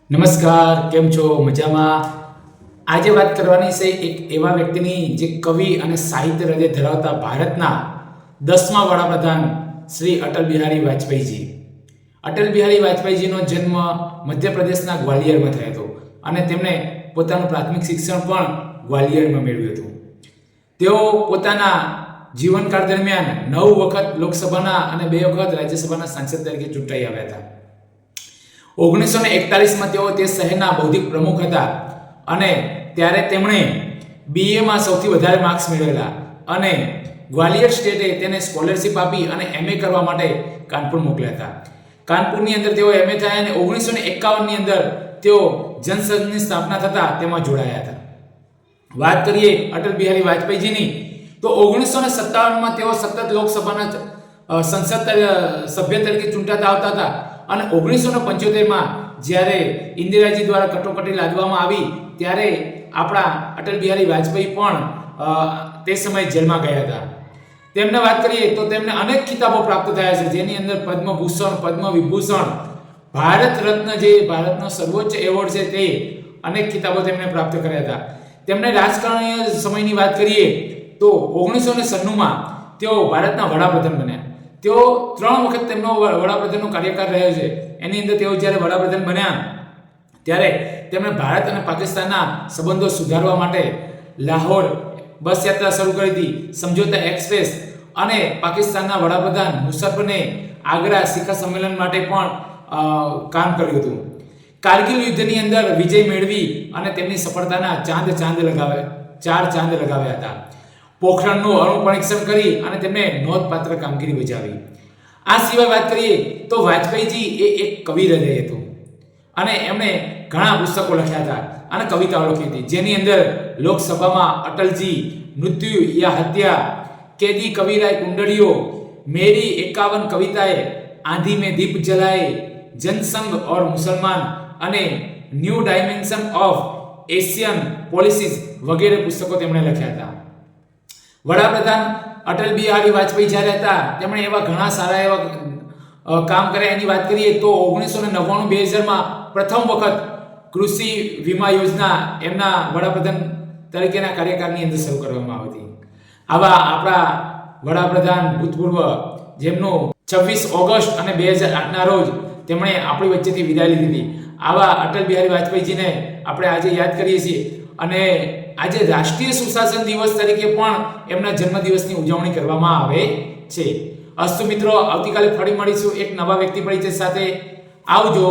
નમસ્કાર, કેમ છો? મજામાં? આજે વાત કરવાની છે એક એવા વ્યક્તિની જે કવિ અને સાહિત્ય હૃદય ધરાવતા ભારતના 10મા વડાપ્રધાન શ્રી અટલ બિહારી વાજપેયીજી. અટલ બિહારી વાજપેયીજીનો જન્મ મધ્યપ્રદેશના ગ્વાલિયરમાં થયો હતો અને તેમણે પોતાનું પ્રાથમિક શિક્ષણ પણ ગ્વાલિયરમાં મેળવ્યું હતું. તેઓ પોતાના જીવનકાળ દરમિયાન 9 વખત લોકસભાના અને 2 વખત રાજ્યસભાના સાંસદ તરીકે ચૂંટાઈ આવ્યા હતા. 1941માં તેઓ તે શહેરના બૌદ્ધિક પ્રમુખ હતા અને ત્યારે તેમણે બીએમાં સૌથી વધારે માર્ક્સ મેળવેલા અને ગ્વાલિયર સ્ટેટે તેને સ્કોલરશિપ આપી અને એમએ કરવા માટે કાનપુર મોકલ્યા હતા. કાનપુરની અંદર તેઓ એમએ થયા અને 1951ની અંદર તેઓ જનસંઘની સ્થાપના થતા તેમાં જોડાયા હતા. વાત કરીએ અટલ બિહારી વાજપેયીજીની તો 1957માં તેઓ સતત લોકસભાના સંસદ સભ્ય તરીકે ચૂંટાતા આવતા હતા અને 1975માં જ્યારે ઇન્દિરાજી દ્વારા કટોકટી લાદવામાં આવી ત્યારે આપણા અટલ બિહારી વાજપેયી પણ તે સમયે જેલમાં ગયા હતા. તેમને વાત કરીએ તો તેમને અનેક ખિતાબો પ્રાપ્ત થયા છે, જેની અંદર પદ્મભૂષણ, પદ્મવિભૂષણ, ભારત રત્ન જે ભારતનો સર્વોચ્ચ એવોર્ડ છે તે અનેક ખિતાબો તેમણે પ્રાપ્ત કર્યા હતા. તેમણે રાજકારણીય સમયની વાત કરીએ તો 1996માં તેઓ ભારતના વડાપ્રધાન બન્યા. તેઓ 3 વખત તેમનો વડાપ્રધાનનો કાર્યકાળ રહ્યો છે. એની અંદર તેઓ જ્યારે વડાપ્રધાન બન્યા ત્યારે તેમણે ભારત અને પાકિસ્તાનના સંબંધો સુધારવા માટે લાહોર બસ યાત્રા શરૂ કરી હતી, સમજોતા એક્સપ્રેસ, અને પાકિસ્તાનના વડાપ્રધાન મુશર્રફને આગ્રા શિખર સંમેલન માટે પણ કામ કર્યું હતું. કારગિલ યુદ્ધની અંદર વિજય મેળવી અને તેમની સફળતાના ચાર ચાંદ લગાવ્યા હતા. પોખરણનું અણુ પરીક્ષણ કરી અને તેમણે નોંધપાત્ર કામગીરી બજાવી. આ સિવાય વાત કરીએ તો વાજપેયીજી એ એક કવિ હૃદય હતું અને એમણે ઘણા પુસ્તકો લખ્યા હતા અને કવિતાઓ લખી હતી, જેની અંદર લોકસભામાં અટલજી, મૃત્યુ યા હત્યા, કેદી કવિરાય કુંડળીઓ, મેરી 51 કવિતાએ, આંધી में दीप जलाए, जनसंघ और मुसलमान અને new dimension of Asian policies વગેરે પુસ્તકો તેમણે લખ્યા હતા. વડાપ્રધાન અટલ બિહારી વાજપેયી જ્યારે હતા તેમણે એવા ઘણા સારા એવા કામ કર્યા. એની વાત કરીએ તો 1999-2000માં પ્રથમ વખત કૃષિ વીમા યોજના એમના વડાપ્રધાન તરીકેના કાર્યકાળની અંદર શરૂ કરવામાં આવી હતી. આવા આપણા વડાપ્રધાન ભૂતપૂર્વ જેમનું 26 ઓગસ્ટ અને 2008ના રોજ તેમણે આપણી વચ્ચેથી વિદાય લીધી હતી, આવા અટલ બિહારી વાજપેયીજીને આપણે આજે યાદ કરીએ છીએ અને આજે રાષ્ટ્રીય સુશાસન દિવસ તરીકે પણ એમના જન્મદિવસની ઉજવણી કરવામાં આવે છે. અસ્તુ મિત્રો, આવતીકાલે ફરી મળીશું એક નવા વ્યક્તિ પરિચય સાથે. આવજો.